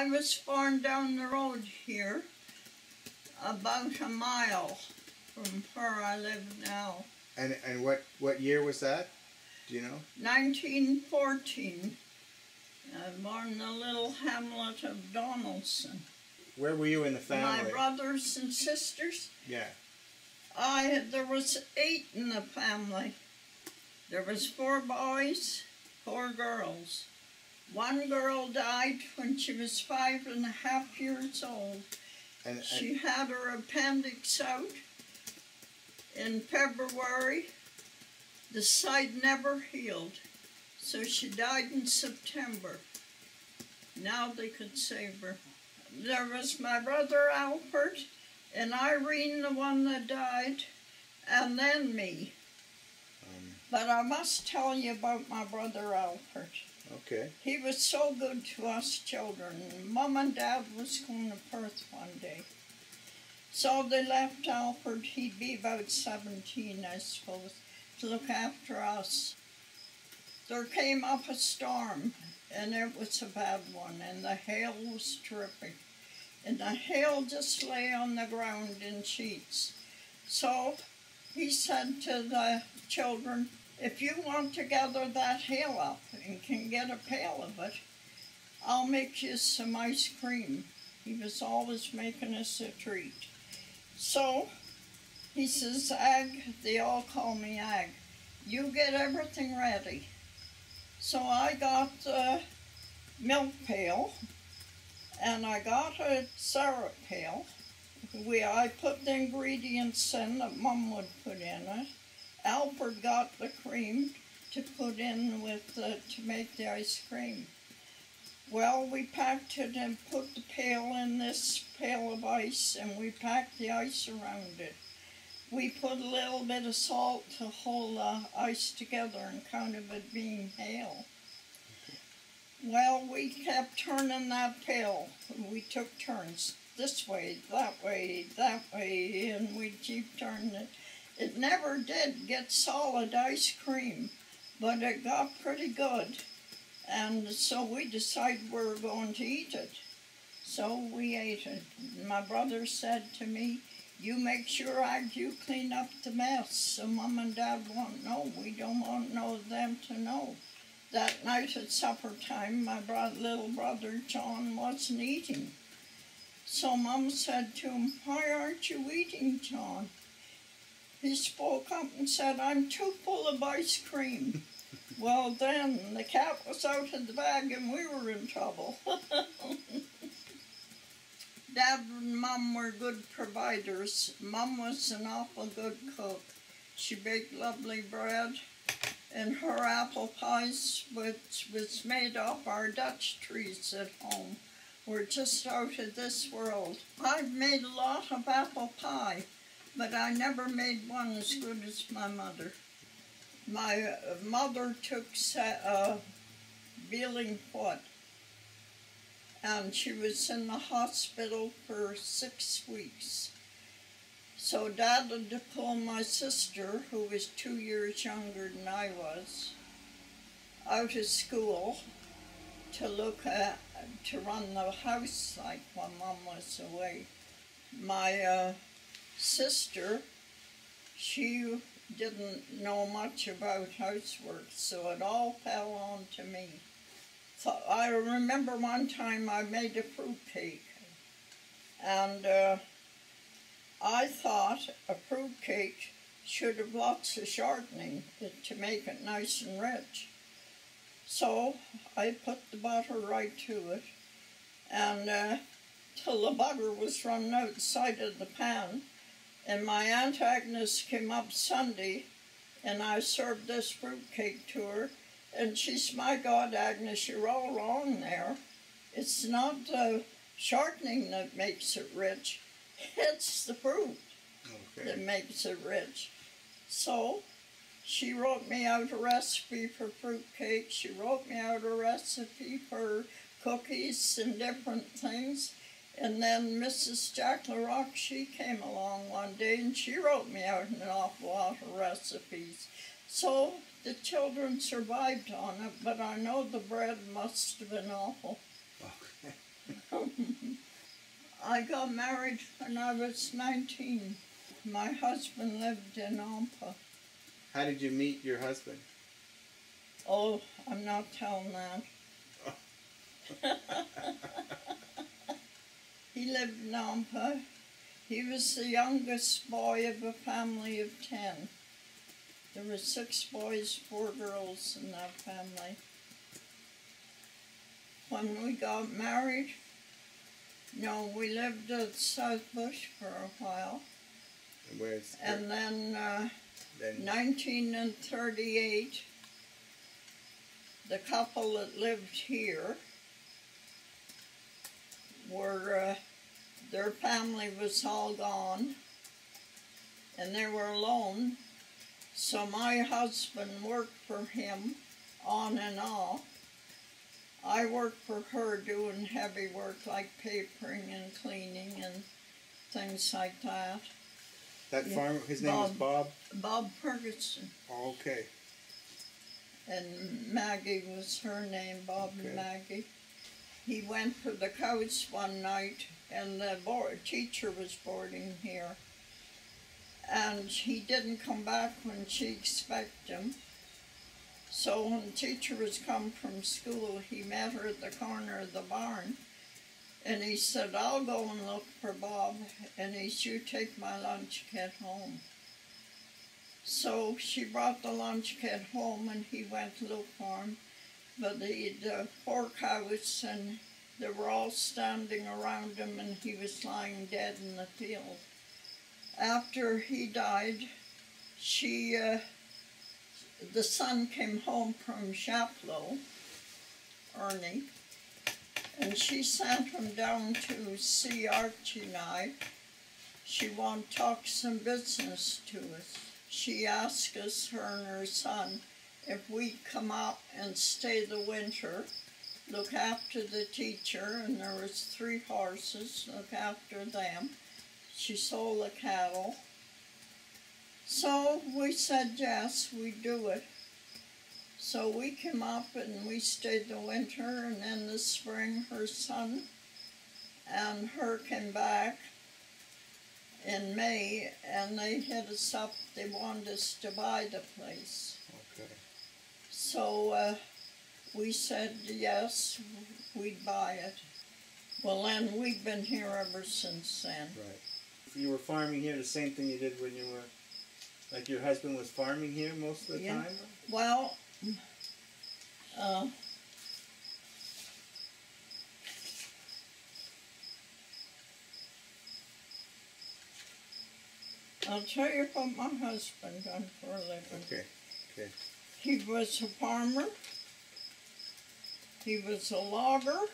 I was born down the road here, about a mile from where I live now. And what year was that? Do you know? 1914. Born in the little hamlet of Donaldson. Where were you in the family? My brothers and sisters? Yeah. There was 8 in the family. There was 4 boys, 4 girls. 1 girl died when she was 5.5 years old. And she had her appendix out in February. The side never healed, so she died in September. Now they could save her. There was my brother Alfred and Irene, the one that died, and then me. But I must tell you about my brother Alfred. Okay. He was so good to us children. Mom and Dad was going to Perth one day. So they left Alfred, he'd be about 17, I suppose, to look after us. There came up a storm, and it was a bad one, and the hail was terrific. And the hail just lay on the ground in sheets. So he said to the children, if you want to gather that hail up and can get a pail of it, I'll make you some ice cream. He was always making us a treat. So he says, Ag, they all call me Ag, you get everything ready. So I got the milk pail and I got a syrup pail. I put the ingredients in that Mom would put in it. Alfred got the cream to put in with to make the ice cream. Well, we packed it and put the pail in this pail of ice, and we packed the ice around it. We put a little bit of salt to hold the ice together and kind of it being hail. Well, we kept turning that pail. We took turns this way, that way, and we'd keep turning it. It never did get solid ice cream, but it got pretty good. And so we decided we were going to eat it. So we ate it. My brother said to me, you make sure you clean up the mess so Mom and Dad won't know. We don't want them to know. That night at supper time, my little brother John wasn't eating. So Mom said to him, why aren't you eating, John? He spoke up and said, I'm too full of ice cream. Well, then the cat was out of the bag and we were in trouble. Dad and Mom were good providers. Mom was an awful good cook. She baked lovely bread, and her apple pies, which was made off our Dutch trees at home, were just out of this world. I've made a lot of apple pie, but I never made one as good as my mother. My mother took Beeling foot, and she was in the hospital for 6 weeks. So Dad had to pull my sister, who was 2 years younger than I was, out of school to run the house like when Mom was away. My sister, she didn't know much about housework, so it all fell on to me. So I remember one time I made a fruit cake, and I thought a fruit cake should have lots of shortening to make it nice and rich. So I put the butter right to it, and till the butter was running outside of the pan. And my Aunt Agnes came up Sunday, and I served this fruit cake to her, and she said, my God, Agnes, you're all wrong there. It's not the shortening that makes it rich, it's the fruit that makes it rich. So she wrote me out a recipe for fruit cake, she wrote me out a recipe for cookies and different things. And then Mrs. Jack LaRock, she came along one day and she wrote me out an awful lot of recipes. So the children survived on it, but I know the bread must have been awful. Okay. I got married when I was 19. My husband lived in Ampa. How did you meet your husband? Oh, I'm not telling that. He lived in Ampa. He was the youngest boy of a family of 10. There were 6 boys, 4 girls in that family. When we got married, no, we lived at South Bush for a while. And then 1938, the couple that lived here were, their family was all gone, and they were alone. So my husband worked for him on and off. I worked for her doing heavy work like papering and cleaning and things like that. That farmer, his name was Bob? Bob Ferguson. Oh, okay. And Maggie was her name, Bob Okay. and Maggie. He went for the cows one night, and the teacher was boarding here. And he didn't come back when she expected him. So when the teacher was come from school, he met her at the corner of the barn. And he said, I'll go and look for Bob. And he said, you take my lunch kit home. So she brought the lunch kit home, and he went to look for him. But the 4 cows, and they were all standing around him, and he was lying dead in the field. After he died, the son came home from Chaplow, Ernie, and she sent him down to see Archie and I. She wanted to talk some business to us. She asked us, her and her son, if we'd come out and stay the winter, look after the teacher, and there was 3 horses, look after them. She sold the cattle. So we said yes, we'd do it. So we came up and we stayed the winter, and then the spring her son and her came back in May, and they hit us up. They wanted us to buy the place. Okay. So we said yes, we'd buy it. Well, then we've been here ever since then. Right. You were farming here the same thing you did when you were, like your husband was farming here most of the time? Well, I'll tell you what my husband done for a living. Okay, okay. He was a farmer. He was a logger.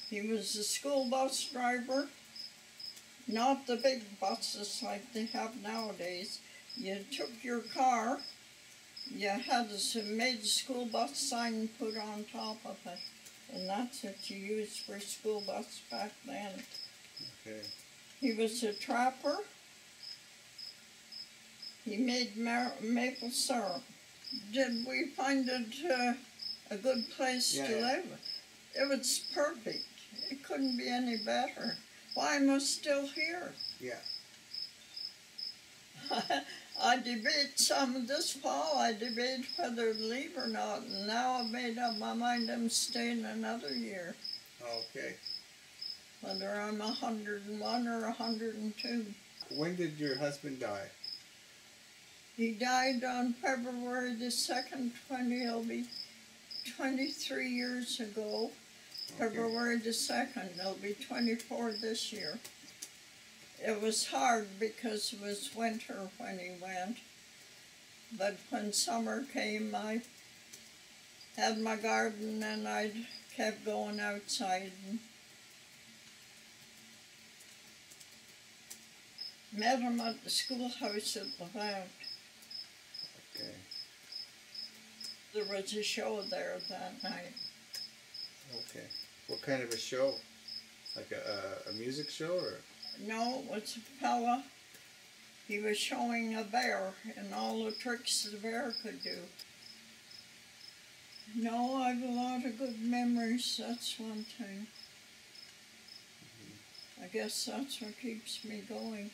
He was a school bus driver. Not the big buses like they have nowadays. You took your car, you had a made school bus sign put on top of it, and that's what you used for school bus back then. Okay. He was a trapper. He made maple syrup. Did we find it a good place to live? It was perfect. It couldn't be any better. Why am I still here? Yeah. I debate some this fall. I debate whether to leave or not, and now I've made up my mind I'm staying another year. Okay. Whether I'm 101 or 102. When did your husband die? He died on February the 2nd, it'll be 23 years ago. Okay. February the 2nd, it'll be 24 this year. It was hard because it was winter when he went. But when summer came, I had my garden and I kept going outside. And met him at the schoolhouse at Levant. Okay. There was a show there that night. Okay. What kind of a show? Like a music show or? No, it was a fella. He was showing a bear and all the tricks the bear could do. No, I've a lot of good memories, that's one thing. I guess that's what keeps me going.